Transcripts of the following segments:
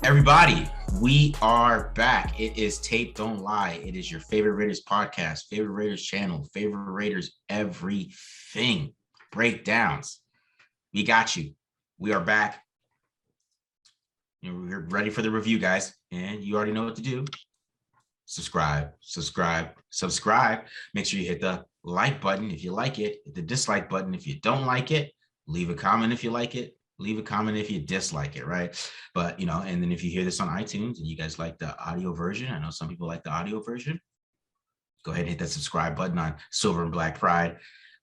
Everybody, we are back. It is Tape Don't Lie. It is your favorite Raiders podcast, favorite Raiders channel, favorite Raiders everything. Breakdowns. We got you. We are back. We're ready for the review, guys. And you already know what to do. Subscribe. Make sure you hit the like button if you like it, hit the dislike button if you don't like it, leave a comment if you like it, leave a comment if you dislike it, right? But, and then if you hear this on iTunes and you guys like the audio version, I know some people like the audio version, go ahead and hit that subscribe button on Silver and Black Pride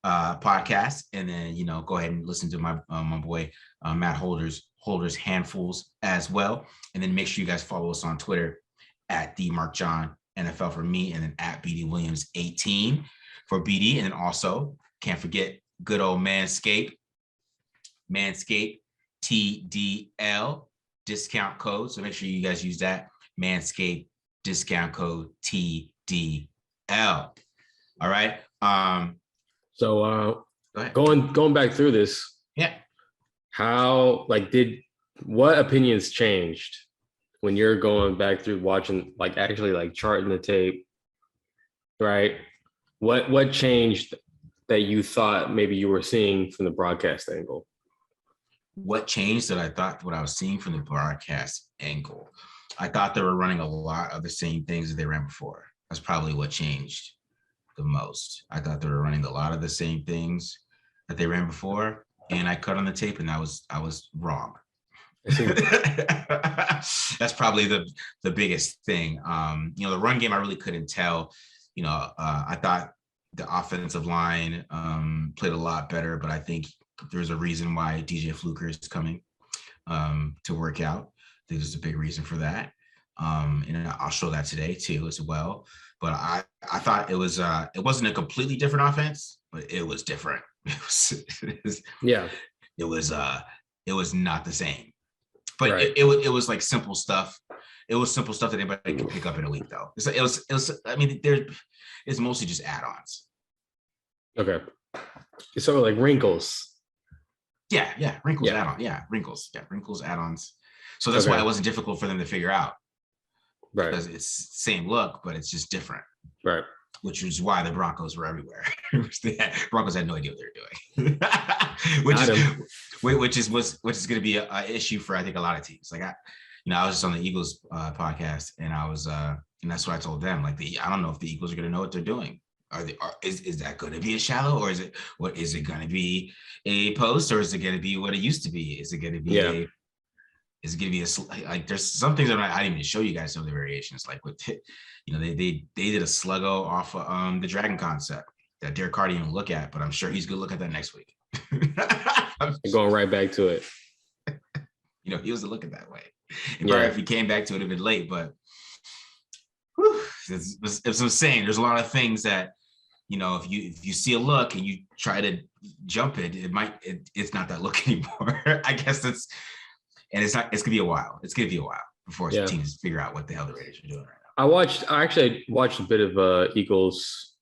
podcast. And then, go ahead and listen to my boy, Matt Holder's Handfuls as well. And then make sure you guys follow us on Twitter at the Mark John NFL for me, and then at BD Williams 18 for BD. And then also can't forget good old Manscaped TDL discount code. So make sure you guys use that Manscaped discount code TDL. All right. So going back through this. Yeah. What opinions changed when you're going back through watching, charting the tape, right? What changed that you thought maybe you were seeing from the broadcast angle? What changed that I thought what I was seeing from the broadcast angle? I thought they were running a lot of the same things that they ran before. That's probably what changed the most. I thought they were running a lot of the same things that they ran before, and I cut on the tape and I was wrong. That's probably the biggest thing. The run game, I really couldn't tell. I thought the offensive line played a lot better, but I think there's a reason why DJ Fluker is coming to work out. I think there's a big reason for that. And I'll show that today too as well. But I thought it wasn't a completely different offense, but it was different. It was not the same. But right. it was like simple stuff. It was simple stuff that anybody can pick up in a week, though. It was. I mean, it's mostly just add-ons. Okay. So like wrinkles. Yeah, wrinkles, add-on. Yeah, wrinkles, add-ons. So that's why it wasn't difficult for them to figure out. Right. Because it's same look, but it's just different. Right. Which is why the Broncos were everywhere. Broncos had no idea what they were doing. which is going to be an issue for, I think, a lot of teams. Like I was just on the Eagles podcast, and I was and that's what I told them. Like I don't know if the Eagles are going to know what they're doing. Is that going to be a shallow, or is it going to be a post, or is it going to be what it used to be? Is it going to be is it going to be there's some things that I didn't even show you guys some of the variations, like with they did a sluggo off the dragon concept that Derek Carr didn't even look at, but I'm sure he's going to look at that next week. Going right back to it. He was looking that way. If he came back to it a bit late, but it's I'm saying, there's a lot of things that, if you see a look and you try to jump it, it's not that look anymore. I guess it's gonna be a while. It's gonna be a while before teams figure out what the hell the Raiders are doing right now. I actually watched a bit of Eagles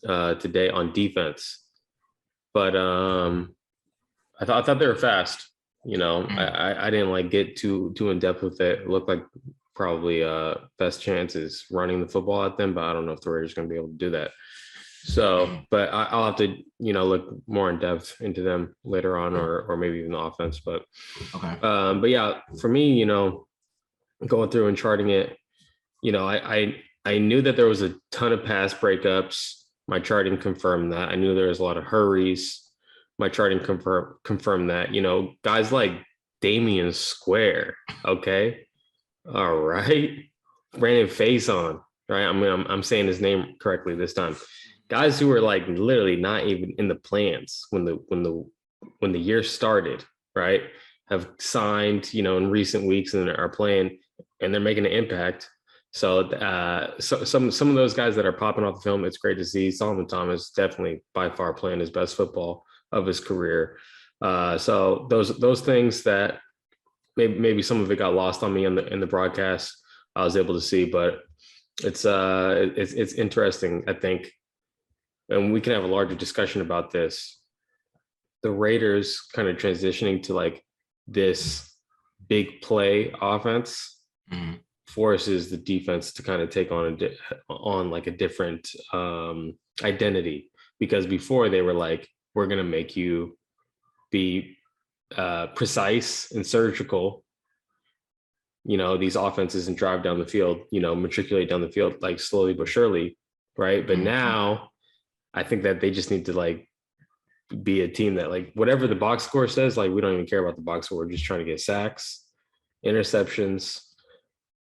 today on defense, but I thought they were fast. I didn't get too in depth with it. It looked like probably best chance is running the football at them, but I don't know if the Raiders are going to be able to do that. So, but I'll have to, look more in depth into them later on, or maybe even the offense. But, okay. But yeah, for me, going through and charting it, I knew that there was a ton of pass breakups. My charting confirmed that. I knew there was a lot of hurries. My charting confirmed that. Guys like Damian Square, okay, all right, Brandon Facyson, right? I'm saying his name correctly this time. Guys who were literally not even in the plans when the year started, right? Have signed, in recent weeks and are playing, and they're making an impact. So, some of those guys that are popping off the film, it's great to see. Solomon Thomas definitely by far playing his best football of his career. So those things that maybe some of it got lost on me in the broadcast, I was able to see, but it's interesting, I think. And we can have a larger discussion about this. The Raiders kind of transitioning to this big play offense Mhm. forces the defense to kind of take on like a different identity, because before they were like, we're going to make you be precise and surgical, these offenses, and drive down the field, matriculate down the field like slowly but surely, right? But Mhm. now I think that they just need to like be a team that like whatever the box score says, like we don't even care about the box score. We're just trying to get sacks, interceptions,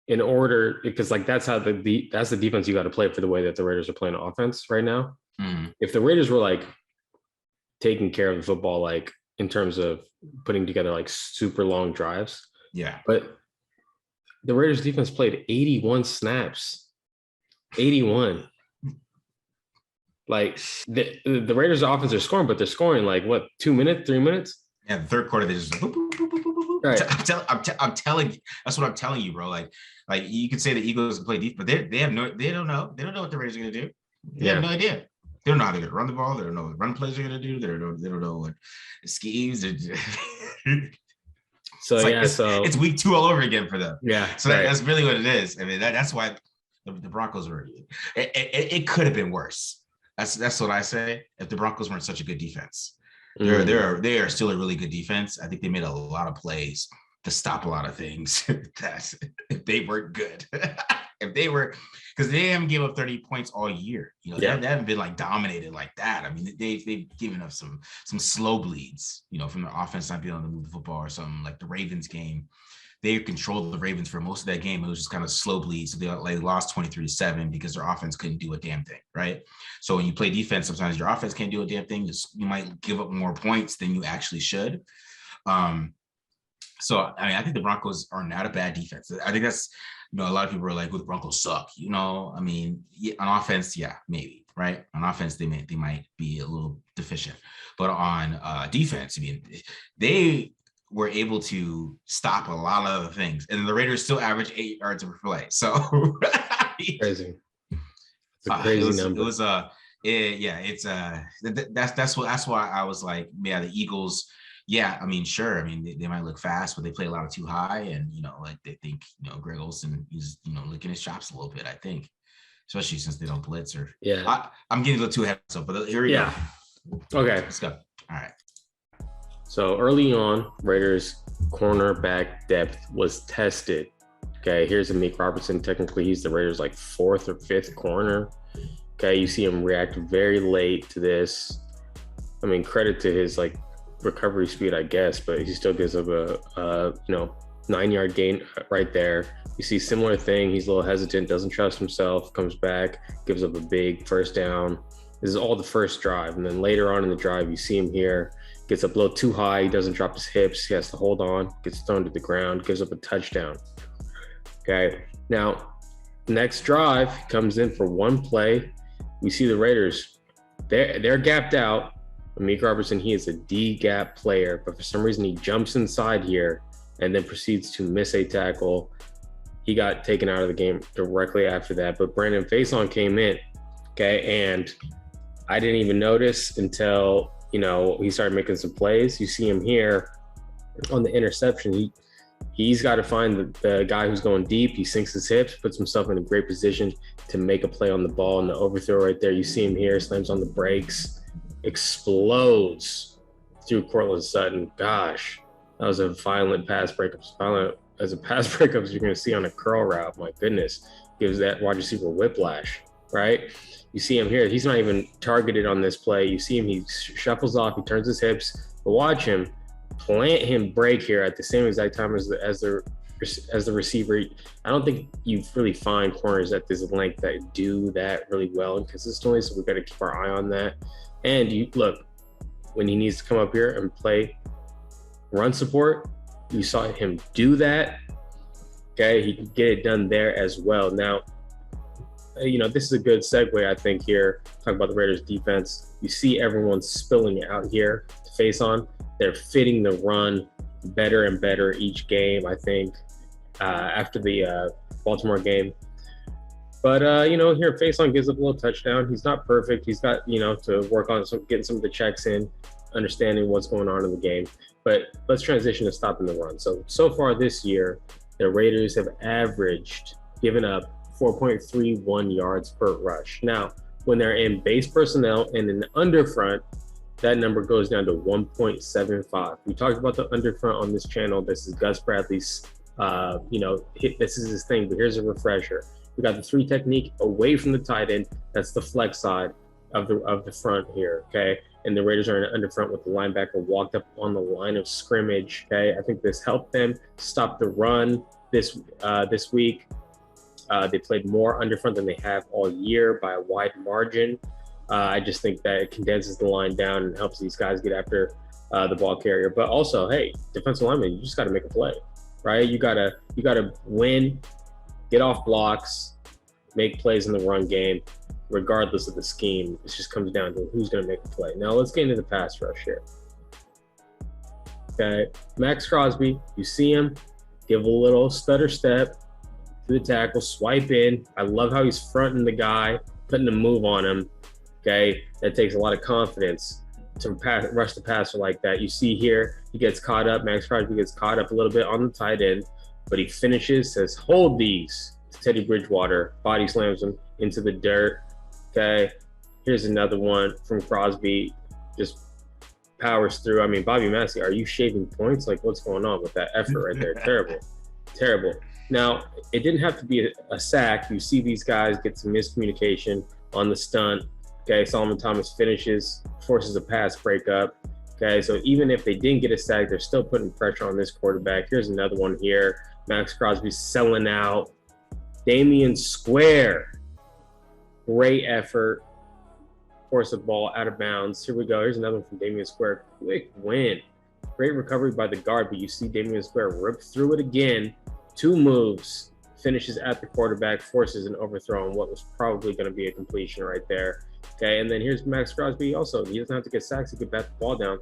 in order, because like that's the defense you got to play for the way that the Raiders are playing offense right now. Mhm. If the Raiders were like taking care of the football, like in terms of putting together like super long drives, Yeah. but the Raiders defense played 81 snaps, 81. Like the Raiders offense are scoring, but they're scoring like what, 2 minutes, 3 minutes? Yeah, the third quarter they just boop, boop, boop, boop, boop, boop. Right. I'm telling you, that's what I'm telling you, bro. Like you could say the Eagles can play deep, but they don't know what the Raiders are gonna do. They have no idea. They don't know how they're gonna run the ball. They don't know what run plays are gonna do. They don't know what schemes. So it's week 2 all over again for them. Yeah. So that's really what it is. I mean, that's why the Broncos were. It could have been worse. That's what I say. If the Broncos weren't such a good defense, they are still a really good defense. I think they made a lot of plays to stop a lot of things. That if they weren't good, if they were, because they haven't given up 30 points all year. They haven't been like dominated like that. I mean, they've given up some slow bleeds. From their offense not being able to move the football or something. Like the Ravens game, they controlled the Ravens for most of that game. It was just kind of slow bleed. So they lost 23-7 because their offense couldn't do a damn thing, right? So when you play defense, sometimes your offense can't do a damn thing. You might give up more points than you actually should. So, I mean, I think the Broncos are not a bad defense. I think that's, a lot of people are like, well, the Broncos suck. I mean, on offense, yeah, maybe, right? On offense, they might be a little deficient. But on defense, I mean, they were able to stop a lot of other things. And the Raiders still average 8 yards per play. So crazy. It's a crazy number. It was that's why I was like, yeah, the Eagles, yeah, I mean, sure. I mean, they might look fast, but they play a lot of too high. And, like they think, Greg Olsen is, licking his chops a little bit, I think, especially since they don't blitz or, I'm getting a little too ahead of myself, but here we go. Okay. Let's go. All right. So early on, Raiders cornerback depth was tested. Okay, here's Amik Robertson. Technically, he's the Raiders' like 4th or 5th corner. Okay, you see him react very late to this. I mean, credit to his like recovery speed, I guess, but he still gives up a 9-yard gain right there. You see similar thing. He's a little hesitant, doesn't trust himself, comes back, gives up a big first down. This is all the first drive. And then later on in the drive, you see him here, gets up a little too high. He doesn't drop his hips. He has to hold on, gets thrown to the ground, gives up a touchdown. Okay. Now, next drive comes in for one play. We see the Raiders. They're gapped out. Amik Robertson, he is a D-gap player, but for some reason he jumps inside here and then proceeds to miss a tackle. He got taken out of the game directly after that, but Brandon Facyson came in. Okay. And I didn't even notice until, he started making some plays. You see him here on the interception. He's got to find the guy who's going deep. He sinks his hips, puts himself in a great position to make a play on the ball, and the overthrow right there. You see him here, slams on the brakes, explodes through Cortland Sutton. Gosh, that was a violent pass breakup. Violent as a pass breakup as you're going to see on a curl route. My goodness, gives that wide receiver whiplash, right? You see him here. He's not even targeted on this play. You see him. He shuffles off. He turns his hips. But watch him plant him break here at the same exact time as the receiver. I don't think you really find corners at this length that do that really well and consistently. So we've got to keep our eye on that. And you look, when he needs to come up here and play run support, you saw him do that. Okay, he can get it done there as well. Now, this is a good segue, I think, here. Talk about the Raiders defense. You see everyone spilling it out here to Facyson. They're fitting the run better and better each game, I think, after the Baltimore game. But, here Facyson gives up a little touchdown. He's not perfect. He's got, to work on getting some of the checks in, understanding what's going on in the game. But let's transition to stopping the run. So far this year, the Raiders have given up 4.31 yards per rush. Now, when they're in base personnel and in the under front, that number goes down to 1.75. We talked about the under front on this channel. This is Gus Bradley's, this is his thing, but here's a refresher. We got the 3 technique away from the tight end. That's the flex side of the front here, okay? And the Raiders are in an under front with the linebacker walked up on the line of scrimmage, okay? I think this helped them stop the run this week. They played more under front than they have all year by a wide margin. I just think that it condenses the line down and helps these guys get after the ball carrier. But also, hey, defensive lineman, you just got to make a play, right? You gotta win, get off blocks, make plays in the run game, regardless of the scheme. It just comes down to who's going to make a play. Now let's get into the pass rush here. Okay, Max Crosby, you see him, give a little stutter step to the tackle, swipe in. I love how he's fronting the guy, putting a move on him. Okay, that takes a lot of confidence to rush the passer like that. You see here, he gets caught up. Max Crosby gets caught up a little bit on the tight end, but he finishes, says, hold these to Teddy Bridgewater, body slams him into the dirt. Okay, here's another one from Crosby, just powers through. I mean, Bobby Massey, are you shaving points? Like, what's going on with that effort right there? Terrible. Now, it didn't have to be a sack. You see these guys get some miscommunication on the stunt. Okay, Solomon Thomas finishes, forces a pass breakup. Okay, so even if they didn't get a sack, they're still putting pressure on this quarterback. Here's another one here. Max Crosby selling out. Damian Square. Great effort. Force the ball out of bounds. Here we go. Here's another one from Damian Square. Quick win. Great recovery by the guard, but you see Damian Square rip through it again. 2 moves. Finishes at the quarterback, forces an overthrow on what was probably going to be a completion right there. Okay, and then here's Max Crosby also. He doesn't have to get sacks. He could bat the ball down.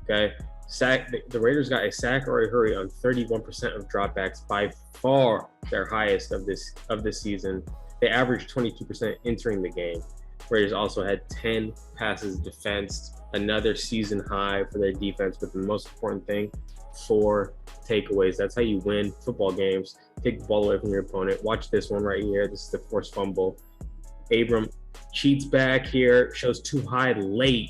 Okay, sack. The Raiders got a sack or a hurry on 31% of dropbacks, by far their highest of this season. They averaged 22% entering the game. Raiders also had 10 passes defensed, another season high for their defense. But the most important thing, 4 takeaways. That's how you win football games. Take the ball away from your opponent. Watch this one right here. This is the forced fumble. Abram cheats back here, shows too high late.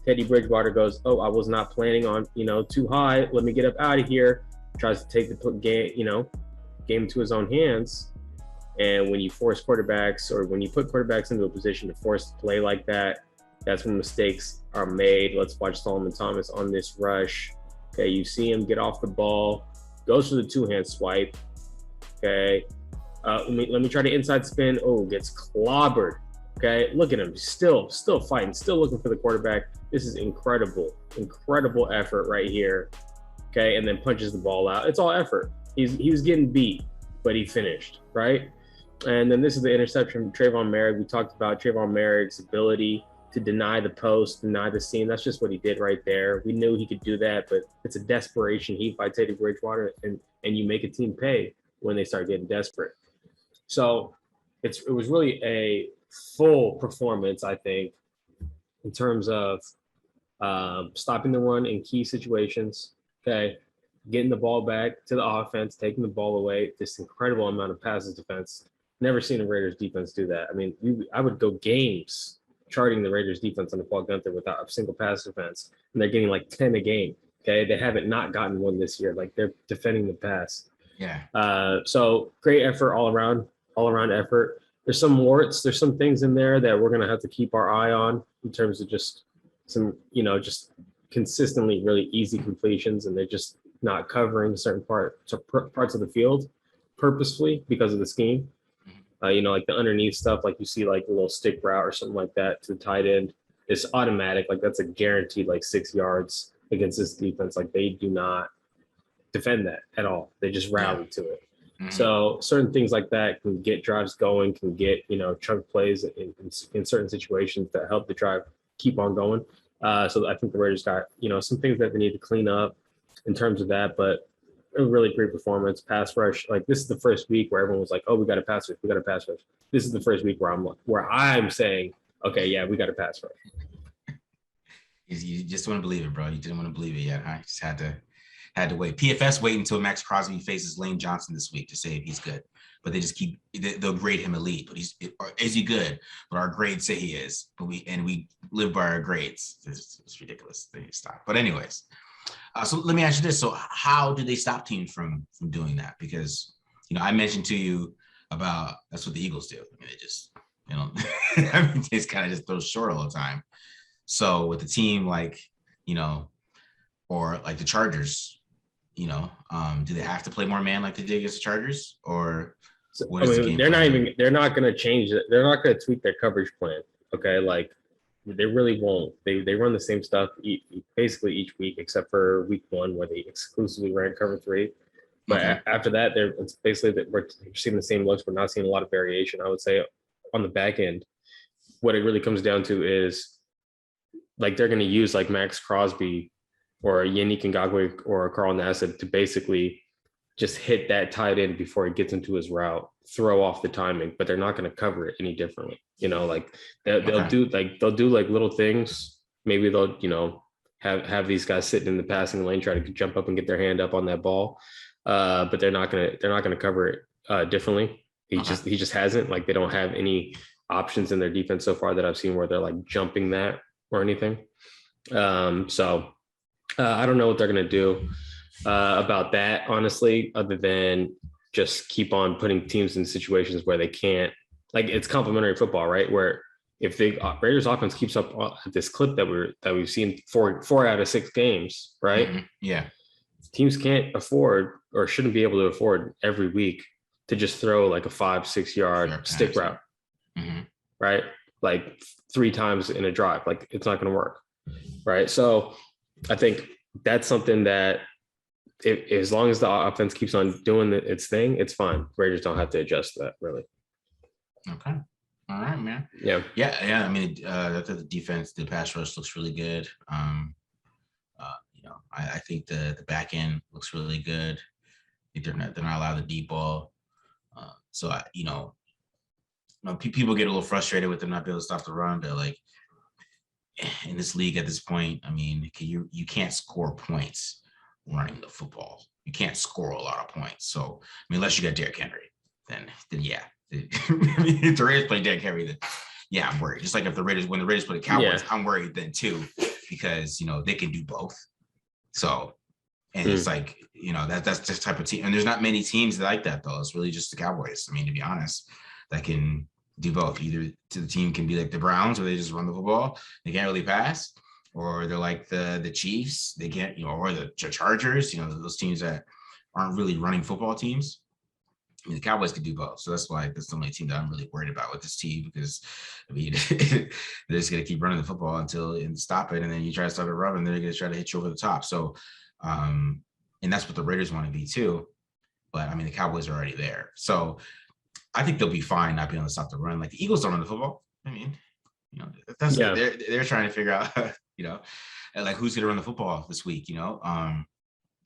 Teddy Bridgewater goes, oh, I was not planning on, too high. Let me get up out of here. Tries to take the game to his own hands. And when you force quarterbacks, or when you put quarterbacks into a position to force the play like that, that's when mistakes are made. Let's watch Solomon Thomas on this rush. Okay, you see him get off the ball, goes for the 2-hand swipe. Okay, let me try to inside spin. Oh, gets clobbered. Okay, look at him, still fighting, still looking for the quarterback. This is incredible effort right here. Okay, and then punches the ball out. It's all effort. He was getting beat, but he finished, right? And then this is the interception from Trayvon Merrick. We talked about Trayvon Merrick's ability to deny the post, deny the seam. That's just what he did right there. We knew he could do that, but it's a desperation heat by Teddy Bridgewater, and you make a team pay when they start getting desperate. So it was really a full performance, I think, in terms of stopping the run in key situations, okay, getting the ball back to the offense, taking the ball away, this incredible amount of passes defense. Never seen a Raiders defense do that. I mean, I would go games charting the Raiders defense on the Paul Gunther without a single pass defense, and they're getting like 10 a game. Okay, they haven't not gotten one this year. Like, they're defending the pass. Yeah. So great effort all around effort. There's some warts. There's some things in there that we're gonna have to keep our eye on in terms of just some, just consistently really easy completions, and they're just not covering certain parts of the field purposefully because of the scheme. Like the underneath stuff, like you see like a little stick route or something like that to the tight end, it's automatic. Like, that's a guaranteed like 6 yards against this defense. Like, they do not defend that at all. They just rally to it. Mm-hmm. So certain things like that can get drives going, can get, chunk plays in certain situations that help the drive keep on going. So I think the Raiders got, some things that they need to clean up in terms of that, but a really great performance. Pass rush, like, this is the first week where everyone was like, oh, we got a pass rush. This is the first week where I'm saying, okay, yeah, we got a pass rush. You just want to believe it, bro. You didn't want to believe it yet. I just had to wait. PFS wait until Max Crosby faces Lane Johnson this week to say if he's good. But they just they'll grade him elite. But is he good? But our grades say he is. But we live by our grades. It's ridiculous. They stop. But anyways, so let me ask you this: so how do they stop teams from doing that? Because I mentioned to you about that's what the Eagles do. I mean, they just I mean, they just kind of just throw short all the time. So with a team like or like the Chargers, do they have to play more man like they did against the Chargers, or what is the game? They're not going to change it. They're not going to tweak their coverage plan. Okay, like they really won't. They run the same stuff basically each week, except for week 1 where they exclusively ran cover 3. But after that, it's basically that we're seeing the same looks. We're not seeing a lot of variation. I would say on the back end, what it really comes down to is like they're going to use like Max Crosby or Yannick Ngakoue or Carl Nassib to basically just hit that tight end before he gets into his route, throw off the timing, but they're not going to cover it any differently. Like they'll do like little things. Maybe they'll, have these guys sitting in the passing lane, try to jump up and get their hand up on that ball. But they're not gonna cover it differently. He just hasn't. Like they don't have any options in their defense so far that I've seen where they're like jumping that or anything. So I don't know what they're gonna do about that, honestly, other than just keep on putting teams in situations where they can't. Like it's complementary football, right? Where if the Raiders offense keeps up at this clip that we've seen 4 out of 6 games, right? Mm-hmm. Yeah. Teams can't afford or shouldn't be able to afford every week to just throw like a 5-6 yard stick route, right? Like 3 times in a drive. Like it's not going to work, right? So I think that's something that as long as the offense keeps on doing its thing, it's fine. Raiders don't have to adjust to that, really. Okay. All right, man. Yeah. I mean, the defense, the pass rush looks really good. I think the back end looks really good. I think they're not allowed the deep ball. So people get a little frustrated with them not being able to stop the run. But like in this league at this point, I mean, you can't score points running the football. You can't score a lot of points. So I mean, unless you got Derrick Henry, then yeah. I mean, if the Raiders play Derrick Henry, then yeah, I'm worried. Just like when the Raiders play the Cowboys, I'm worried then too, because they can do both. So, and it's like that's this type of team, and there's not many teams like that though. It's really just the Cowboys. I mean, to be honest, that can do both. Either the team can be like the Browns, where they just run the football, they can't really pass, or they're like the Chiefs, they can't, or the Chargers, those teams that aren't really running football teams. I mean, the Cowboys could do both. So that's why that's the only team that I'm really worried about with this team, because I mean, they're just going to keep running the football and stop it. And then you try to stop it running, they're going to try to hit you over the top. So, and that's what the Raiders want to be too. But I mean, the Cowboys are already there. So I think they'll be fine not being able to stop the run. Like the Eagles don't run the football. I mean, that's what they're trying to figure out, and like who's going to run the football this week,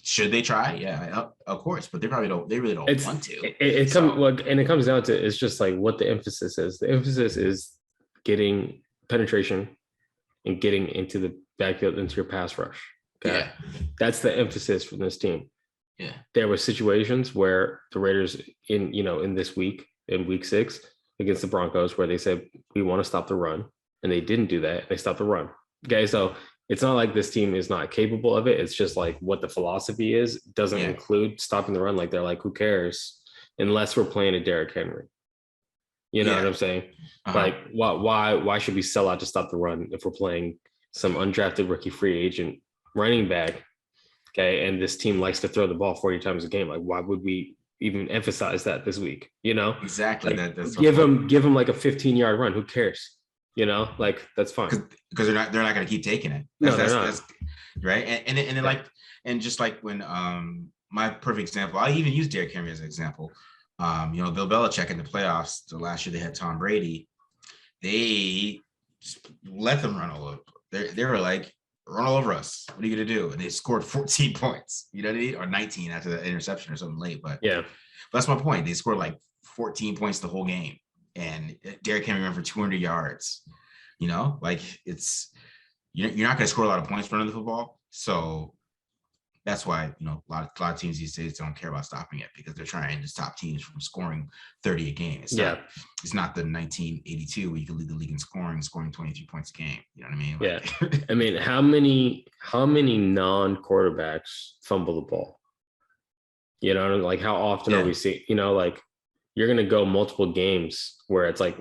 Should they try? Yeah, of course, but they probably don't. They really don't want to. It comes down to it's just like what the emphasis is. The emphasis is getting penetration and getting into the backfield, into your pass rush. Okay? Yeah, that's the emphasis for this team. Yeah, there were situations where the Raiders in this week, in week 6 against the Broncos, where they said we want to stop the run, and they didn't do that. They stopped the run. Okay, so it's not like this team is not capable of it. It's just like what the philosophy is doesn't include stopping the run. Like they're like, who cares? Unless we're playing a Derrick Henry. You know what I'm saying? Like, why should we sell out to stop the run if we're playing some undrafted rookie free agent running back? Okay, and this team likes to throw the ball 40 times a game. Like, why would we even emphasize that this week? Exactly. Like, give them like a 15-yard run. Who cares? Like that's fine because they're not going to keep taking it. That's right. And then like, and just like when my perfect example, I even use Derrick Henry as an example. Bill Belichick in the playoffs, the last year they had Tom Brady, they let them run all over. They were like, run all over us. What are you going to do? And they scored 14 points, you know what I mean? Or 19 after the interception or something late. But that's my point. They scored like 14 points the whole game. And Derrick Henry ran for 200 yards, like it's you're not going to score a lot of points running the football. So that's why, a lot of teams these days don't care about stopping it, because they're trying to stop teams from scoring 30 a game. It's not the 1982 where you could lead the league in scoring 23 points a game. You know what I mean? Yeah. I mean, how many non-quarterbacks fumble the ball? Like how often are we seeing, like you're going to go multiple games where it's like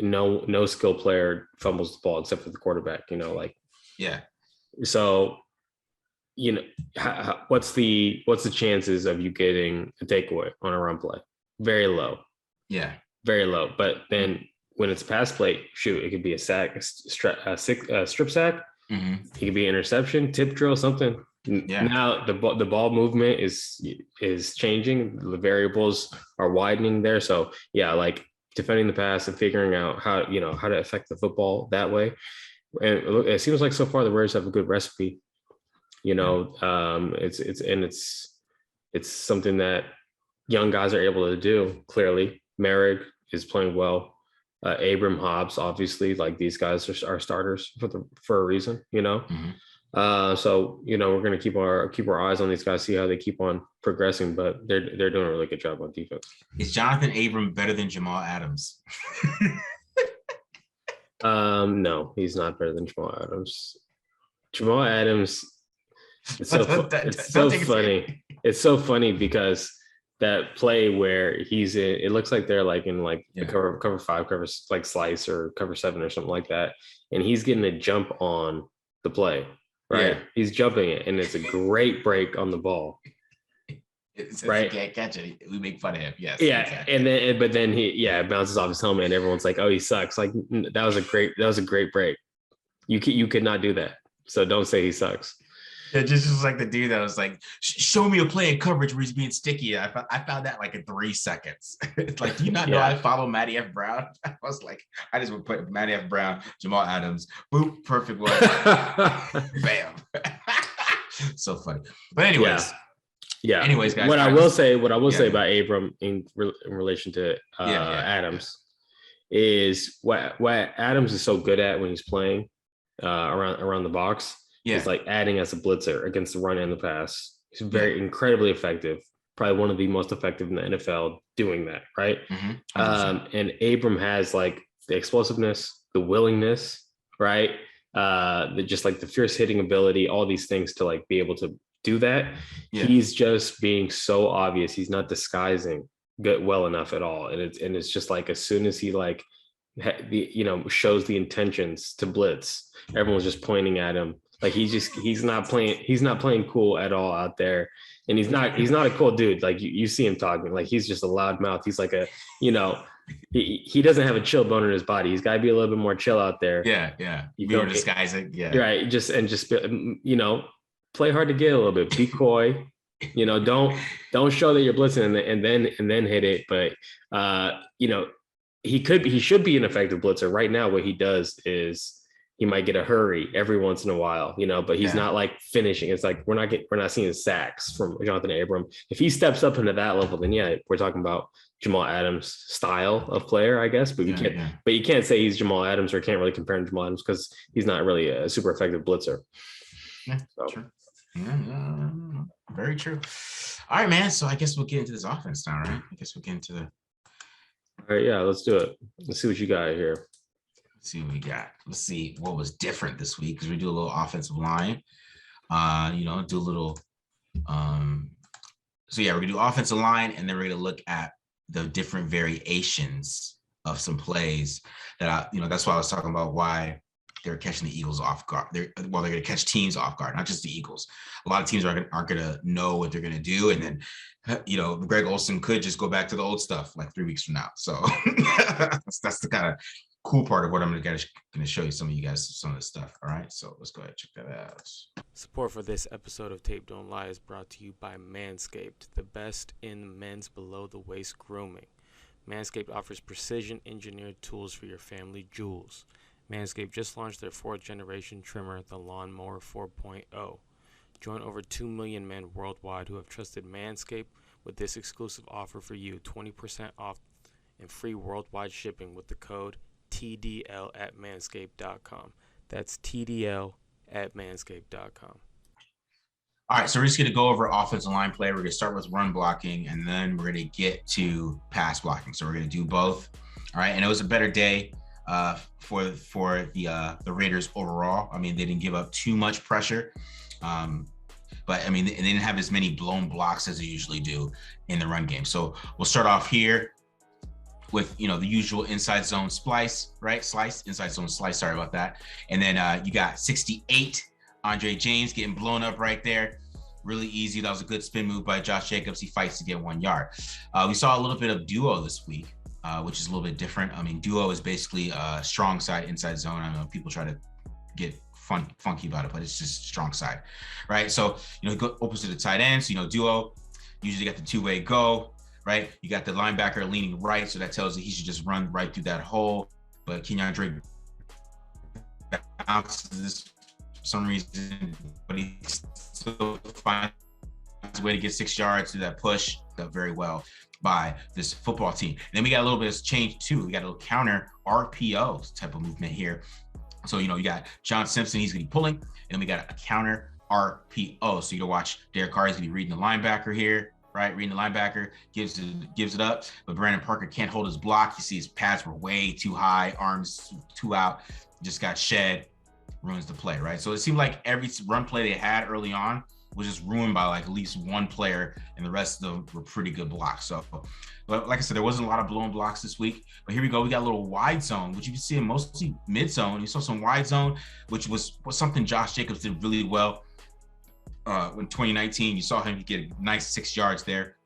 no skill player fumbles the ball except for the quarterback, yeah. So, what's the chances of you getting a takeaway on a run play? Very low. Yeah. Very low. But then when it's a pass play, shoot, it could be a sack, a strip sack. Mm-hmm. It could be an interception, tip drill, something. Yeah. Now the ball movement is changing. The variables are widening there. So yeah, like defending the pass and figuring out how to affect the football that way. And it seems like so far the Raiders have a good recipe. It's something that young guys are able to do. Clearly, Merrick is playing well. Abram, Hobbs, obviously, like these guys are starters for a reason. Mm-hmm. So we're gonna keep our eyes on these guys, see how they keep on progressing. But they're doing a really good job on defense. Is Jonathan Abram better than Jamal Adams? No, he's not better than Jamal Adams. Jamal Adams. It's so funny. It's so funny because that play where he's in, it looks like they're like in like the cover 5, cover like slice or cover 7 or something like that, and he's getting a jump on the play, right? Yeah. He's jumping it, and it's a great break on the ball. Right, he can't catch it. We make fun of him. Yes. Yeah, exactly. But then it bounces off his helmet, and everyone's like, "Oh, he sucks." Like that was a great break. You could not do that. So don't say he sucks. It just was like the dude that was like, show me a play in coverage where he's being sticky. I found that like in 3 seconds. It's like, do you not know I follow Matty F. Brown? I was like, I just would put Matty F. Brown, Jamal Adams, boop, perfect one. Bam. So funny. But anyways. Yeah. Anyways, guys. What I will say about Abram in relation to Adams is what Adams is so good at when he's playing around the box. Yeah. He's like adding as a blitzer against the run and the pass. He's incredibly effective. Probably one of the most effective in the NFL doing that, right? Mm-hmm. And Abram has like the explosiveness, the willingness, right? Just like the fierce hitting ability, all these things to like be able to do that. Yeah. He's just being so obvious. He's not disguising well enough at all. And it's just like as soon as he like shows the intentions to blitz, everyone's just pointing at him. Like he's not playing cool at all out there. And he's not a cool dude. Like you see him talking, like he's just a loud mouth. He's like he doesn't have a chill bone in his body. He's got to be a little bit more chill out there. Yeah. You don't disguise it. Yeah. Right. Just play hard to get a little bit. Be coy. Don't show that you're blitzing and then hit it. But he should be an effective blitzer. Right now, what he does is he might get a hurry every once in a while, but he's not like finishing. It's like we're not seeing sacks from Jonathan Abram. If he steps up into that level, then we're talking about Jamal Adams style of player, I guess. But but you can't say he's Jamal Adams, or can't really compare him to Jamal Adams because he's not really a super effective blitzer. Yeah, true. Yeah, very true. All right, man. So I guess we'll get into this offense now, right? I guess we'll get into the. All right, let's do it. Let's see what you got here. Let's see what we got. Let's see what was different this week, because we do a little offensive line. Do a little. So we're gonna do offensive line, and then we're gonna look at the different variations of some plays that that's why I was talking about why they're catching the Eagles off guard. They're going to catch teams off guard, not just the Eagles. A lot of teams aren't going to know what they're going to do. And then, Greg Olsen could just go back to the old stuff like 3 weeks from now. So that's the kind of cool part of what I'm going to show you some of you guys, some of this stuff. All right. So let's go ahead and check that out. Support for this episode of Tape Don't Lie is brought to you by Manscaped, the best in men's below the waist grooming. Manscaped offers precision engineered tools for your family jewels. Manscaped just launched their 4th generation trimmer, the Lawnmower 4.0. Join over 2 million men worldwide who have trusted Manscaped with this exclusive offer for you, 20% off and free worldwide shipping with the code TDL at manscaped.com. That's TDL at manscaped.com. All right, so we're just going to go over offensive line play. We're going to start with run blocking, and then we're going to get to pass blocking. So we're going to do both. All right, and it was a better day for the Raiders overall. I mean, they didn't give up too much pressure, but I mean, they didn't have as many blown blocks as they usually do in the run game. So we'll start off here with, the usual inside zone splice, right? Inside zone slice. Sorry about that. And then you got 68. Andre James getting blown up right there. Really easy. That was a good spin move by Josh Jacobs. He fights to get 1 yard. We saw a little bit of duo this week, which is a little bit different. I mean, duo is basically a strong side inside zone. I know people try to get funky about it, but it's just strong side, right? So, go opens to the tight end. So, duo usually got the two-way go, right? You got the linebacker leaning right. So that tells you he should just run right through that hole. But Kenyon Drake bounces for some reason, but he still finds a way to get 6 yards through that push very well by this football team. And then we got a little bit of change too. We got a little counter RPO type of movement here. So, you got John Simpson, he's going to be pulling, and then we got a counter RPO. So you can watch Derek Carr is going to be reading the linebacker here, right? Reading the linebacker, gives it up, but Brandon Parker can't hold his block. You see his pads were way too high, arms too out, just got shed. Ruins the play, right? So it seemed like every run play they had early on was just ruined by like at least one player, and the rest of them were pretty good blocks. So, but like I said, there wasn't a lot of blown blocks this week. But here we go. We got a little wide zone, which you can see in mostly mid zone. You saw some wide zone, which was something Josh Jacobs did really well. In 2019, you saw him get a nice 6 yards there.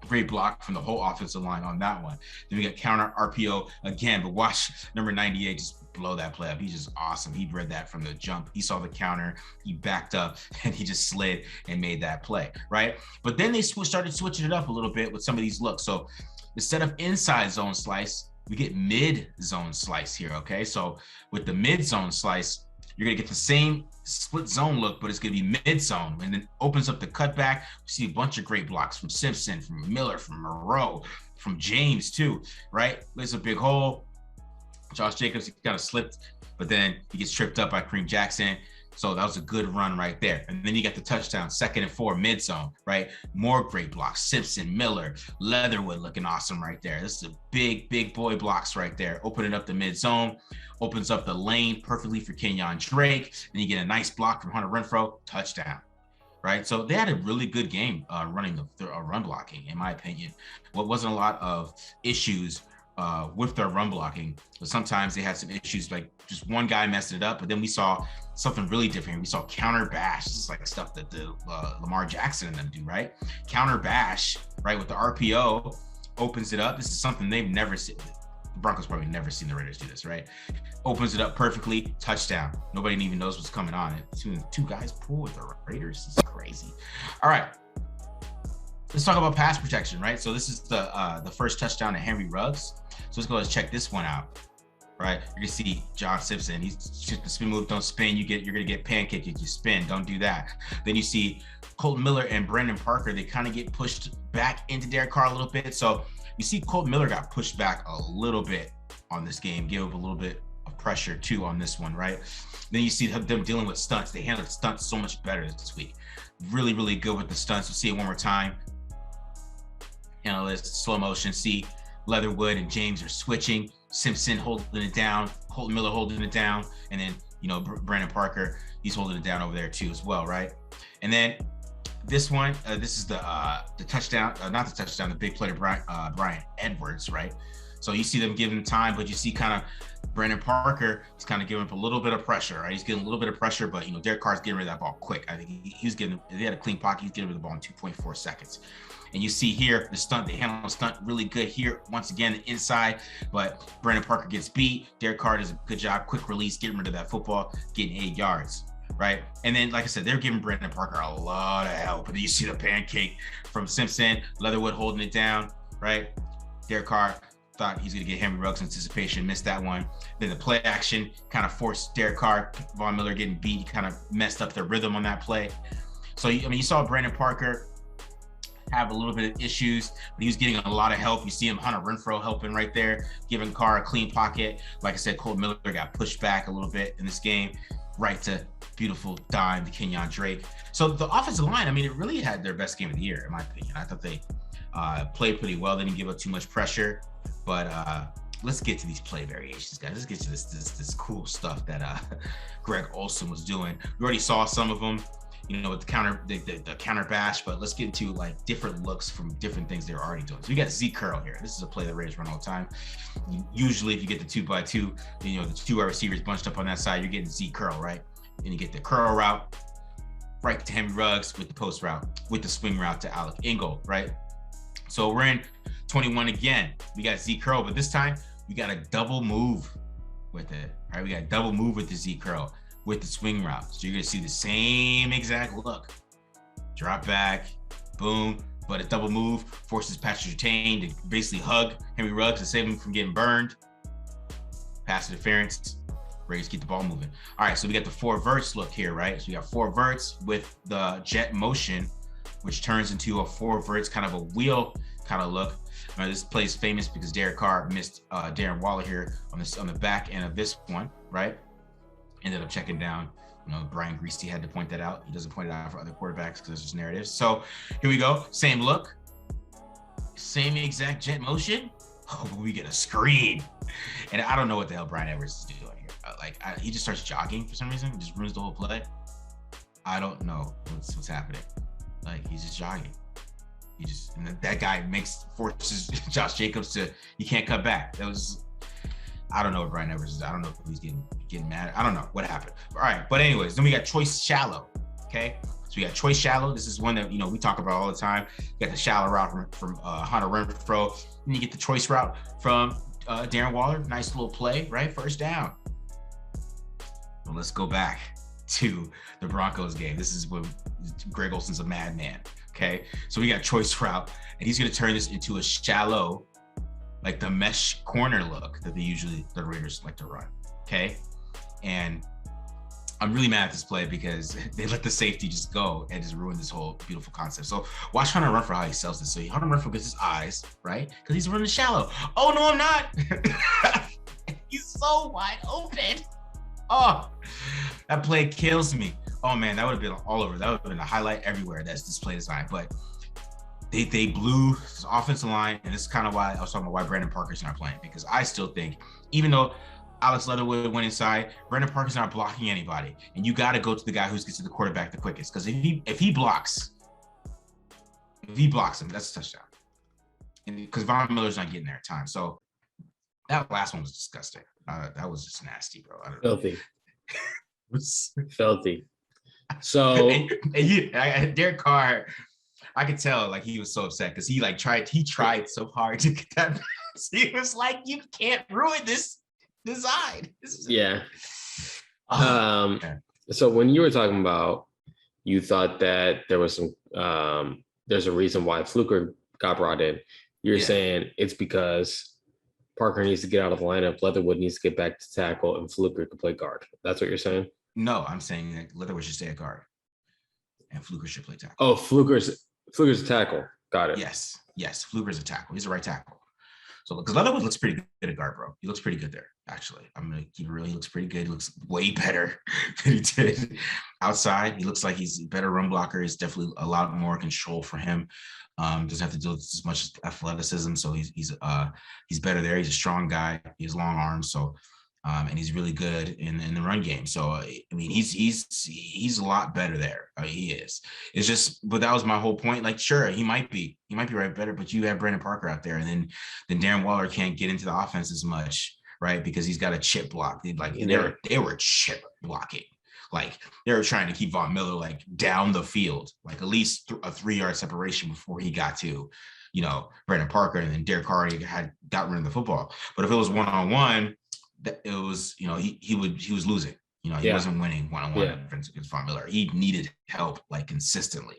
Great block from the whole offensive line on that one. Then we got counter RPO again, but watch number 98 just blow that play up. He's just awesome. He read that from the jump. He saw the counter, he backed up, and he just slid and made that play, right? But then they started switching it up a little bit with some of these looks. So instead of inside zone slice, we get mid zone slice here, okay? So with the mid zone slice, you're going to get the same split zone look, but it's going to be mid zone, and then opens up the cutback. We see a bunch of great blocks from Simpson, from Miller, from Moreau, from James too, right? There's a big hole. Josh Jacobs, he kind of slipped, but then he gets tripped up by Kareem Jackson. So that was a good run right there. And then you got the touchdown, 2nd and 4, mid zone, right? More great blocks. Simpson, Miller, Leatherwood looking awesome right there. This is a big boy blocks right there. Opening up the mid zone, opens up the lane perfectly for Kenyon Drake. Then you get a nice block from Hunter Renfrow, touchdown, right? So they had a really good game running the run blocking, in my opinion. What wasn't a lot of issues with their run blocking, but sometimes they had some issues, like just one guy messed it up, but then we saw something really different. We saw counter bash. This is like stuff that the Lamar Jackson and them do, right? Counter bash, right, with the RPO, opens it up. This is something they've never seen. The Broncos probably never seen the Raiders do this, right? Opens it up perfectly, touchdown. Nobody even knows what's coming on it. Two guys pull with the Raiders. This is crazy. All right. Let's talk about pass protection, right? So this is the first touchdown to Henry Ruggs. So let's go and check this one out, right? You're gonna see John Simpson. He's just the spin move, don't spin. You're gonna get pancaked if you spin. Don't do that. Then you see Colton Miller and Brandon Parker. They kind of get pushed back into Derek Carr a little bit. So you see Colton Miller got pushed back a little bit on this game, gave up a little bit of pressure too on this one, right? Then you see them dealing with stunts. They handled stunts so much better this week. Really, really good with the stunts. We'll see it one more time. Handle this slow motion. See Leatherwood and James are switching. Simpson holding it down. Colton Miller holding it down. And then, Brandon Parker, he's holding it down over there too as well, right? And then this one, this is the touchdown, not the touchdown, the big play to Brian Edwards, right? So you see them giving time, but you see kind of Brandon Parker is kind of giving up a little bit of pressure, right? He's getting a little bit of pressure, but Derek Carr's getting rid of that ball quick. I think they had a clean pocket. He's getting rid of the ball in 2.4 seconds. And you see here the stunt, they handle the stunt really good here. Once again, the inside, but Brandon Parker gets beat. Derek Carr does a good job, quick release, getting rid of that football, getting 8 yards, right? And then, like I said, they're giving Brandon Parker a lot of help. And then you see the pancake from Simpson, Leatherwood holding it down, right? Derek Carr thought he's going to get Henry Ruggs anticipation, missed that one. Then the play action kind of forced Derek Carr, Von Miller getting beat. He kind of messed up the rhythm on that play. So, you saw Brandon Parker have a little bit of issues, but he was getting a lot of help. You see him, Hunter Renfrow helping right there, giving Carr a clean pocket. Like I said, Colton Miller got pushed back a little bit in this game. right to beautiful dime to Kenyon Drake. So the offensive line, I mean, it really had their best game of the year, in my opinion. I thought they played pretty well. They didn't give up too much pressure, but let's get to these play variations, guys. Let's get to this cool stuff that Greg Olsen was doing. We already saw some of them, with the counter bash, but let's get into like different looks from different things they're already doing. So we got Z curl here. This is a play that Raiders run all the time. Usually if you get the 2x2, the two wide receivers bunched up on that side, you're getting Z curl, right? And you get the curl route right to Henry Ruggs with the post route, with the swing route to Alec Ingold, right? So we're in 21 again. We got Z curl, but this time we got a double move with it, right? We got a double move with the Z curl with the swing route. So you're gonna see the same exact look. Drop back, boom, but a double move forces Patrick Surtain to basically hug Henry Ruggs to save him from getting burned. Pass interference, Raiders keep the ball moving. All right, so we got the four verts look here, right? So we got four verts with the jet motion, which turns into a four verts kind of a wheel kind of look. This play is famous because Derek Carr missed Darren Waller here on the back end of this one, right? Ended up checking down. Brian Greasy had to point that out. He doesn't point it out for other quarterbacks because it's just narratives. So here we go. Same look. Same exact jet motion. Oh, but we get a screen. And I don't know what the hell Brian Edwards is doing here. He just starts jogging for some reason. He just ruins the whole play. I don't know what's happening. He's just jogging. And that guy forces Josh Jacobs he can't cut back. I don't know what Brian Edwards is. I don't know if he's getting mad. I don't know what happened. All right, but anyways, then we got choice shallow. Okay, so we got choice shallow. This is one that we talk about all the time. You got the shallow route from Hunter Renfrow. Then you get the choice route from Darren Waller. Nice little play, right? First down. Well, let's go back to the Broncos game. This is when Greg Olsen's a madman. Okay, so we got choice route, and he's going to turn this into a shallow, like the mesh corner look that the Raiders like to run. Okay, and I'm really mad at this play because they let the safety just go and just ruin this whole beautiful concept. So watch Hunter Renfrow how he sells this. So Hunter Renfrow gets his eyes right because he's running shallow. Oh no, I'm not. He's so wide open. Oh, that play kills me. Oh man, that would have been all over. That would have been a highlight everywhere. That's this play design. But they blew this offensive line, and this is kind of why I was talking about why Brandon Parker's not playing, because I still think, even though Alex Leatherwood went inside, Brandon Parker's not blocking anybody, and you got to go to the guy who gets to the quarterback the quickest, because if he blocks him, that's a touchdown. And because Von Miller's not getting there in time, so that last one was disgusting. That was just nasty, bro. I don't know. Filthy. So and Derek Carr, I could tell he was so upset because he tried so hard to get that pass. He was like, you can't ruin this design. Yeah. Okay. So when you were talking about, you thought that there was there's a reason why Fluker got brought in. You're saying it's because Parker needs to get out of the lineup, Leatherwood needs to get back to tackle, and Fluker could play guard. That's what you're saying? No, I'm saying that Leatherwood should stay at guard and Fluker should play tackle. Oh, Fluker's a tackle. Got it. Yes, Fluker's a tackle. He's a right tackle. So because Leatherwood looks pretty good at guard, bro. He looks pretty good there, actually. I'm gonna keep it real. He looks pretty good. He looks way better than he did outside. He looks like he's a better run blocker. He's definitely a lot more control for him. Doesn't have to deal with as much athleticism, so he's better there. He's a strong guy. He has long arms, so and he's really good in the run game. So I mean, he's a lot better there. He is. It's just, but that was my whole point. Sure, he might be right better, but you have Brandon Parker out there, and then Darren Waller can't get into the offense as much, right? Because he's got a chip block. They were chip blocking. They were trying to keep Von Miller down the field, at least a 3-yard separation before he got to, Brandon Parker, and then Derek Carr had got rid of the football. But if it was one-on-one, it was, he was losing. He wasn't winning one-on-one against Von Miller. He needed help consistently,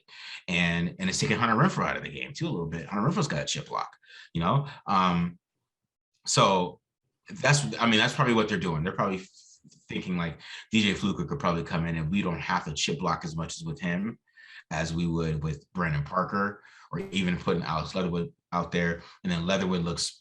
and it's taking Hunter Renfrow out of the game too a little bit. Hunter Renfrow's got a chip block, so that's probably what they're doing. They're probably thinking DJ Fluker could probably come in and we don't have to chip block as much as with him as we would with Brandon Parker, or even putting Alex Leatherwood out there, and then Leatherwood looks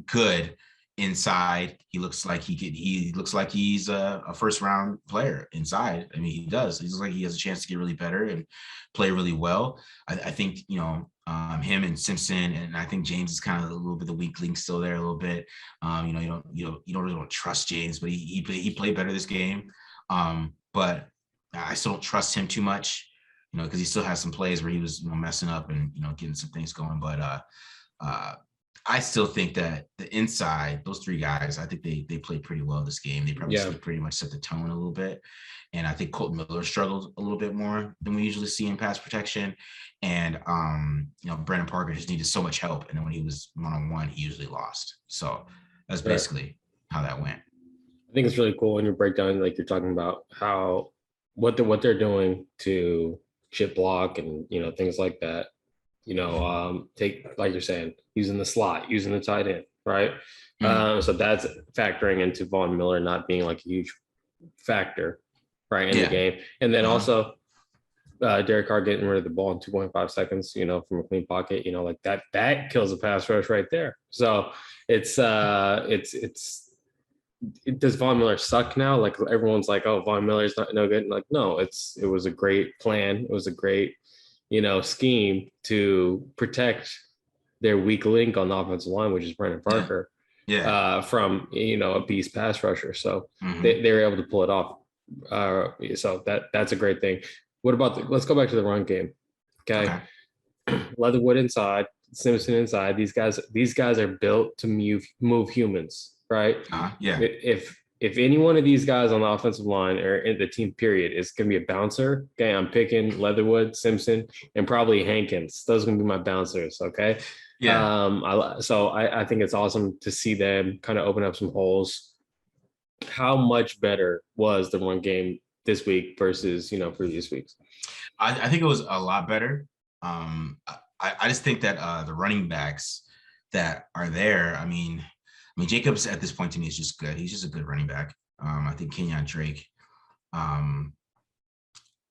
good inside, he looks like he's a first round player inside. I mean, he does. He looks like he has a chance to get really better and play really well. I think, him and Simpson, and I think James is kind of a little bit the weak link still there a little bit. You don't really trust James, but he played better this game. But I still don't trust him too much, because he still has some plays where he was messing up and getting some things going. But I still think that the inside, those three guys, I think they played pretty well this game. They probably pretty much set the tone a little bit. And I think Colton Miller struggled a little bit more than we usually see in pass protection. And Brandon Parker just needed so much help. And then when he was one-on-one, he usually lost. So that's basically how that went. I think it's really cool in your breakdown, like you're talking about what they're doing to chip block and things like that. Take, like you're saying, using the slot, using the tight end, right? Mm-hmm. So that's factoring into Von Miller not being like a huge factor, right, in the game. And then also Derek Carr getting rid of the ball in 2.5 seconds, from a clean pocket, like that kills a pass rush right there. So it's does Von Miller suck now? Like everyone's like, oh, Von Miller's no good. Like, no, it was a great plan. It was a great scheme to protect their weak link on the offensive line, which is Brandon Parker, from a beast pass rusher. So they were able to pull it off. So that's a great thing. What about let's go back to the run game. Okay. Leatherwood inside, Simpson inside. These guys are built to move humans, right? If any one of these guys on the offensive line or in the team period is going to be a bouncer, okay, I'm picking Leatherwood, Simpson, and probably Hankins. Those are going to be my bouncers, okay? Yeah. So I think it's awesome to see them kind of open up some holes. How much better was the run game this week versus, previous weeks? I think it was a lot better. I just think that the running backs that are there, I mean, Jacobs at this point to me is just good. He's just a good running back. I think Kenyon Drake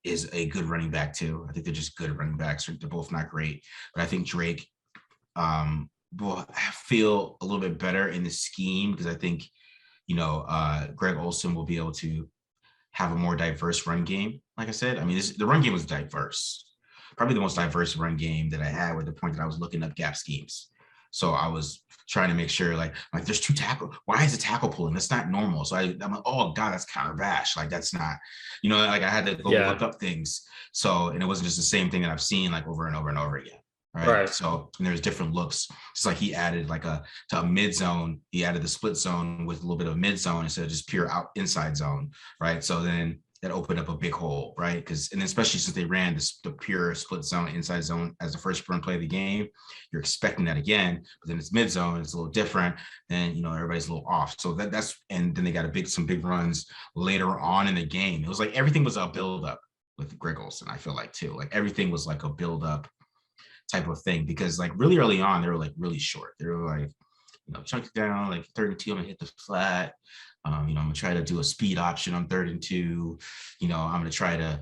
is a good running back too. I think they're just good running backs. They're both not great, but I think Drake will feel a little bit better in the scheme because I think, Greg Olsen will be able to have a more diverse run game. Like I said, the run game was diverse. Probably the most diverse run game that I had with the point that I was looking up gap schemes. So I was trying to make sure like there's two tackle. Why is the tackle pulling? That's not normal. So I'm like, oh God, that's counter bash. Like that's not, like I had to go look up things. So, and it wasn't just the same thing that I've seen like over and over and over again. Right. So there's different looks. It's like he added to a mid zone. He added the split zone with a little bit of mid zone instead of just pure inside zone. Right. So then that opened up a big hole, right? And especially since they ran the pure split zone, inside zone as the first run play of the game, you're expecting that again, but then it's mid zone, it's a little different. Then, everybody's a little off. So and then they got some big runs later on in the game. It was like everything was a build up with Greg Olsen, I feel like too. Like everything was like a build up type of thing because like really early on, they were like really short. They were like, chunk it down, like 3rd and 2, I'm gonna hit the flat. I'm gonna try to do a speed option on 3rd and 2. I'm gonna try to,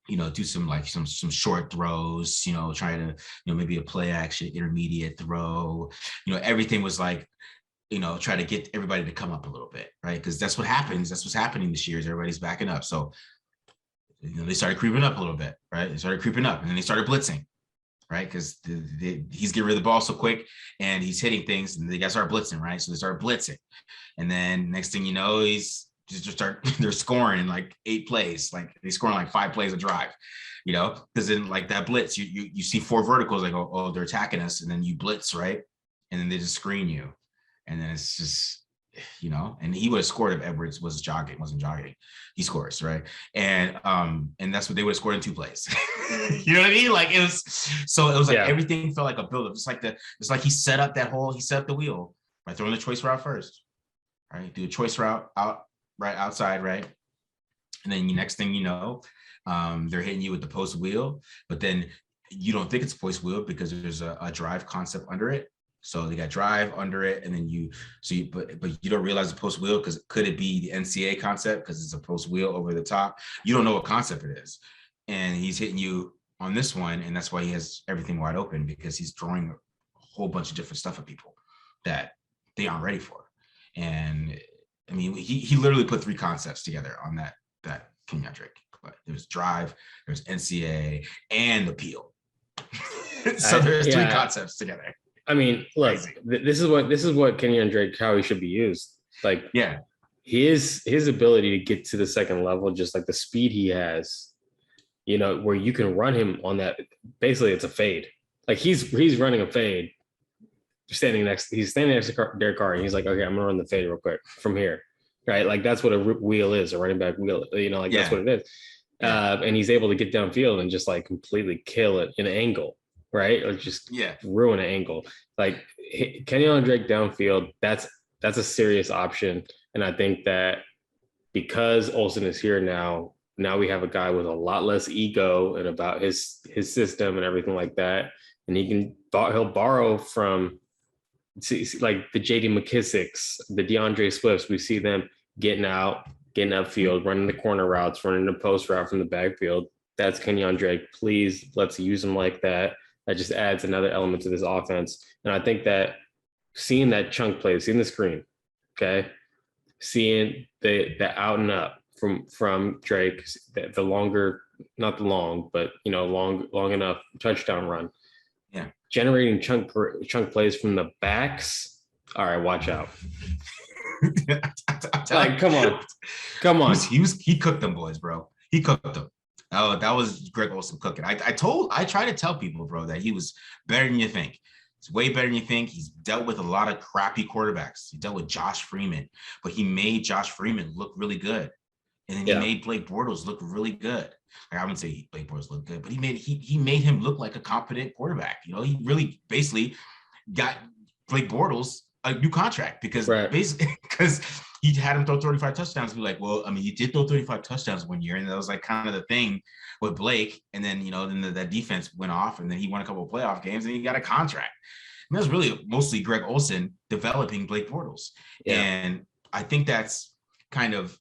do some short throws. Try to, maybe a play action intermediate throw. Everything was like, try to get everybody to come up a little bit, right? Because that's what happens. That's what's happening this year is everybody's backing up. So, they started creeping up a little bit, right? They started creeping up, and then they started blitzing. Right, because he's getting rid of the ball so quick, and he's hitting things, and they got to start blitzing, right? So they start blitzing, and then next thing you know, they're scoring in like 8 plays, like they scoring like 5 plays a drive, because then like that blitz, you see 4 verticals, like oh they're attacking us, and then you blitz, right, and then they just screen you, and then it's just. And he would have scored if Edwards wasn't jogging. He scores, right? And that's what they would have scored in 2 plays. You know what I mean? Like it was like everything felt like a buildup. It's like he set up the wheel by throwing the choice route first. Right? Do a choice route outside, right? And then the next thing they're hitting you with the post wheel, but then you don't think it's a post wheel because there's a drive concept under it. So they got drive under it, and then but you don't realize the post wheel because could it be the NCAA concept because it's a post wheel over the top? You don't know what concept it is, and he's hitting you on this one, and that's why he has everything wide open because he's throwing a whole bunch of different stuff at people that they aren't ready for. And I mean, he literally put 3 concepts together on that Kenyon Drake play. There was drive, there's NCAA, and appeal. So there's 3 concepts together. I mean, look, this is what Kenyon Drake, how he should be used. Like, yeah, his ability to get to the second level, just like the speed he has, you know, where you can run him on that. Basically, it's a fade. Like he's running a fade. He's standing next to Derek Carr, and he's like, okay, I'm gonna run the fade real quick from here, right? Like that's what a wheel is, a running back wheel. You know, like that's what it is. Yeah. And he's able to get downfield and just like completely kill it in an angle, right? Or just ruin an angle. Like Kenyon Drake downfield, that's a serious option. And I think that because Olsen is here now we have a guy with a lot less ego and about his system and everything like that. And he'll borrow from like the JD McKissicks, the DeAndre Swifts. We see them getting upfield, running the corner routes, running the post route from the backfield. That's Kenyon Drake. Please, let's use him like that. That just adds another element to this offense. And I think that seeing that chunk play, seeing the screen, okay, seeing the out and up from Drake, the longer, not the long, but you know, long enough touchdown run. Yeah, generating chunk plays from the backs. All right, watch out. Like, come on. He cooked them boys, bro. He cooked them. Oh, that was Greg Olsen cooking. I try to tell people, bro, that he was better than you think. He's way better than you think. He's dealt with a lot of crappy quarterbacks. He dealt with Josh Freeman, but he made Josh Freeman look really good. And then he made Blake Bortles look really good. Like, I wouldn't say Blake Bortles looked good, but he made him look like a competent quarterback. You know, he really basically got Blake Bortles a new contract because he had him throw 35 touchdowns. And be like, well, I mean, he did throw 35 touchdowns one year, and that was like kind of the thing with Blake. And then, you know, then that defense went off, and then he won a couple of playoff games, and he got a contract. And that was really mostly Greg Olsen developing Blake Bortles. Yeah. And I think that's kind of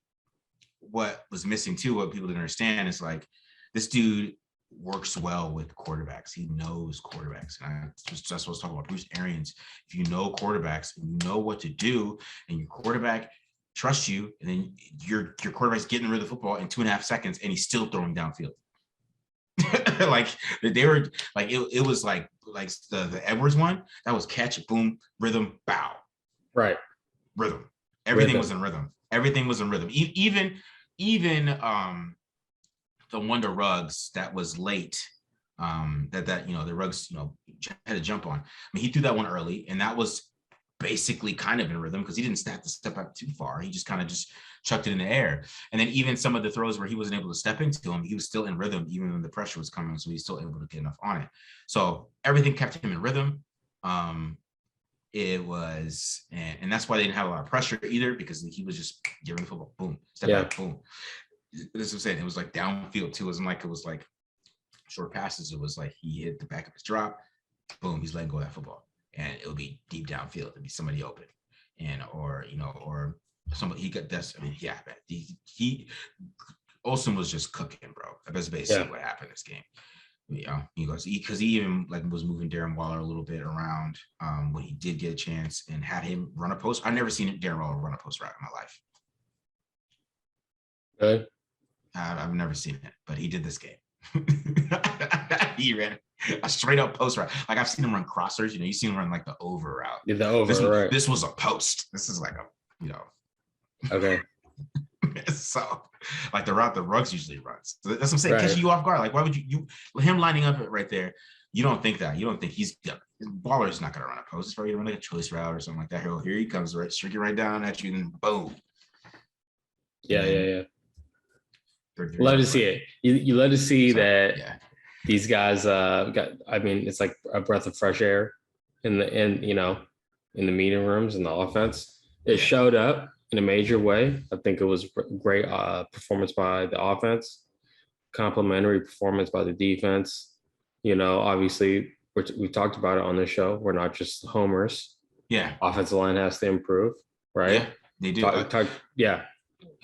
what was missing too, what people didn't understand is like this dude works well with quarterbacks. He knows quarterbacks. And that's what I was talking about. Bruce Arians. If you know quarterbacks and you know what to do, and your quarterback trusts you, and then your quarterback's getting rid of the football in 2.5 seconds, and he's still throwing downfield. Like they were like it was like the Edwards one, that was catch, boom, rhythm, bow. Right. Rhythm. Everything was in rhythm. Everything was in rhythm. Even the Wonder Ruggs that was late, that you know, the Ruggs, you know, had to jump on. I mean, he threw that one early, and that was basically kind of in rhythm because he didn't have to step out too far. He just kind of just chucked it in the air. And then even some of the throws where he wasn't able to step into him, he was still in rhythm even when the pressure was coming. So he's still able to get enough on it. So everything kept him in rhythm. It was, and that's why they didn't have a lot of pressure either, because he was just giving the football, boom, step back, boom. This is what I'm saying. It was like downfield too. It was like short passes. It was like he hit the back of his drop, boom, he's letting go of that football, and it would be deep downfield. It'd be somebody open, or somebody he got this. I mean, yeah, he Olsen was just cooking, bro. That's basically what happened this game. Yeah, because he even like was moving Darren Waller a little bit around when he did get a chance and had him run a post. I've never seen Darren Waller run a post route in my life. Good. I've never seen it, but he did this game. He ran a straight up post route. Like I've seen him run crossers. You know, you've seen him run like the over route. Yeah, the over, right. This was a post. This is like a, you know. Okay. So, like the route the Ruggs usually runs. So that's what I'm saying. Right. Catching you off guard. Like, why would you him lining up right there? You don't think that. You don't think Waller's not going to run a post. He's probably going to run like a choice route or something like that. Here he comes, right, streaking right down at you, and boom. Yeah. Love to see it. You love to see that these guys got. I mean, it's like a breath of fresh air in the meeting rooms and the offense. It showed up in a major way. I think it was great performance by the offense, complimentary performance by the defense. You know, obviously we talked about it on the show. We're not just homers. Yeah, offensive line has to improve, right? Yeah, they do. Yeah,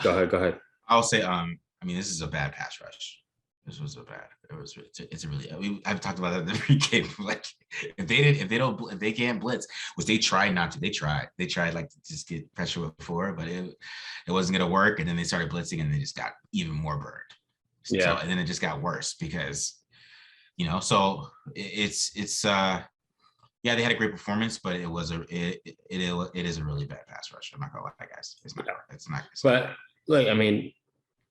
go ahead. I'll say, I mean, this is a bad pass rush. This was a bad. It's a really. I mean, I've talked about that in the pregame. Like, if they can't blitz, which they tried not to. They tried like to just get pressure before, but it wasn't gonna work. And then they started blitzing, and they just got even more burned. So, and then it just got worse because, so it's yeah, they had a great performance, but it is a really bad pass rush. I'm not gonna lie, guys. It's not. But look, I mean,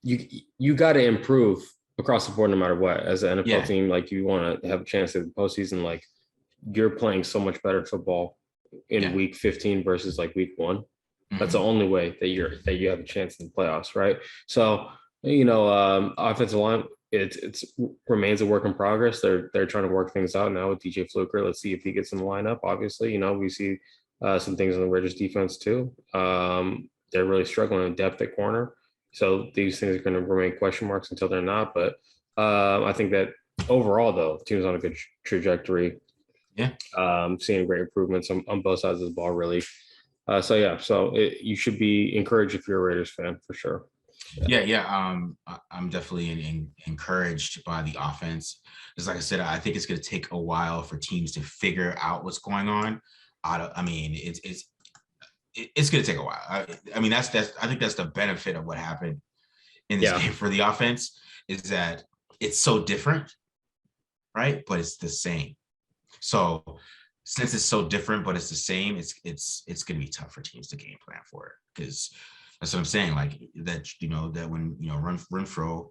you got to improve across the board no matter what. As an NFL team, like you want to have a chance at the postseason. Like you're playing so much better football in week 15 versus like week 1. Mm-hmm. That's the only way that you have a chance in the playoffs, right? So offensive line. It remains a work in progress. They're trying to work things out now with DJ Fluker. Let's see if he gets in the lineup. Obviously, we see some things on the Raiders defense too. They're really struggling in depth at corner. So these things are going to remain question marks until they're not. But I think that overall, though, the team's on a good trajectory. Yeah. Seeing great improvements on both sides of the ball, really. So you should be encouraged if you're a Raiders fan for sure. Yeah. I'm definitely encouraged by the offense. Because like I said, I think it's going to take a while for teams to figure out what's going on. It's going to take a while. I think that's the benefit of what happened in this game for the offense, is that it's so different, right? But it's the same. So since it's so different, but it's the same, it's going to be tough for teams to game plan for it, because that's what I'm saying. Like that, that when Renfro,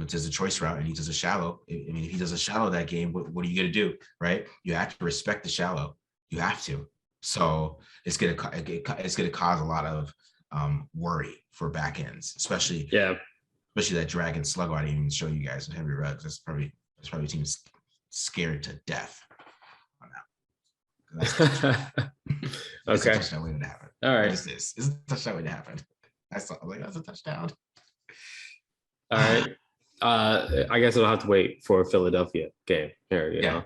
does a choice route and he does a shallow. I mean, if he does a shallow that game, what are you going to do, right? You have to respect the shallow. You have to. So it's going to cause a lot of worry for back ends, especially that drag and slug. I didn't even show you guys the heavy rugs. That's probably teams scared to death on that. It's a touchdown waiting to happen. All right. It's a touchdown waiting to happen. That's a touchdown. All right. I guess I'll have to wait for a Philadelphia game here. You know.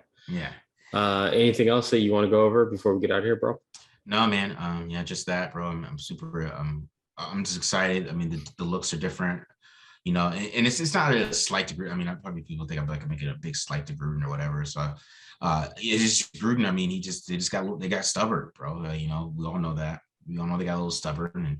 Anything else that you want to go over before we get out of here, bro? No, man. Just that, bro. I'm super. I'm just excited. I mean, the looks are different. And it's not a slight to Gruden. I mean, probably people think I'm like making a big slight to Gruden or whatever. So it's just Gruden. I mean, they got stubborn, bro. We all know that. We all know they got a little stubborn, and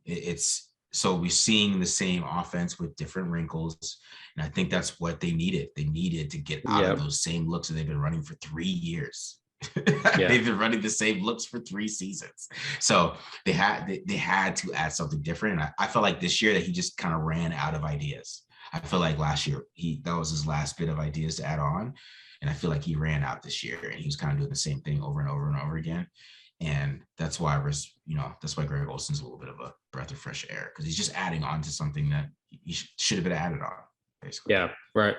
it's so we're seeing the same offense with different wrinkles, and I think that's what they needed. They needed to get out of those same looks that they've been running for 3 years. They've been running the same looks for 3 seasons, so they had to add something different. And I felt like this year that he just kind of ran out of ideas. I feel like last year that was his last bit of ideas to add on, and I feel like he ran out this year, and he was kind of doing the same thing over and over and over again. And that's why Greg Olson's a little bit of a breath of fresh air, because he's just adding on to something that he should have been added on, basically. Yeah, right.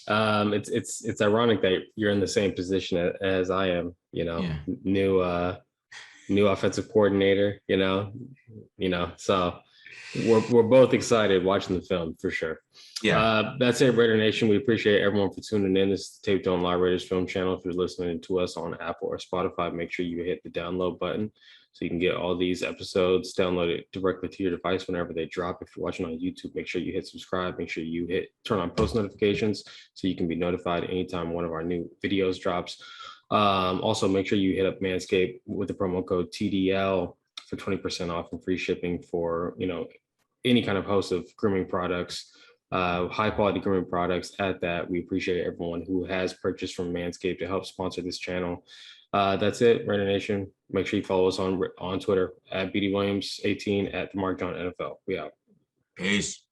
It's ironic that you're in the same position as I am. New offensive coordinator. So we're both excited watching the film for sure. Yeah. That's it, Raider Nation. We appreciate everyone for tuning in. This is the Taped On Live Raiders film channel. If you're listening to us on Apple or Spotify, make sure you hit the download button so you can get all these episodes downloaded directly to your device whenever they drop. If you're watching on YouTube, make sure you hit subscribe. Make sure you turn on post notifications so you can be notified anytime one of our new videos drops. Also, make sure you hit up Manscaped with the promo code TDL for 20% off and free shipping for any kind of host of grooming products. High quality grooming products at that. We appreciate everyone who has purchased from Manscaped to help sponsor this channel. That's it, Raider Nation. Make sure you follow us on Twitter at BDWilliams18 at the Mark John NFL. We out. Peace.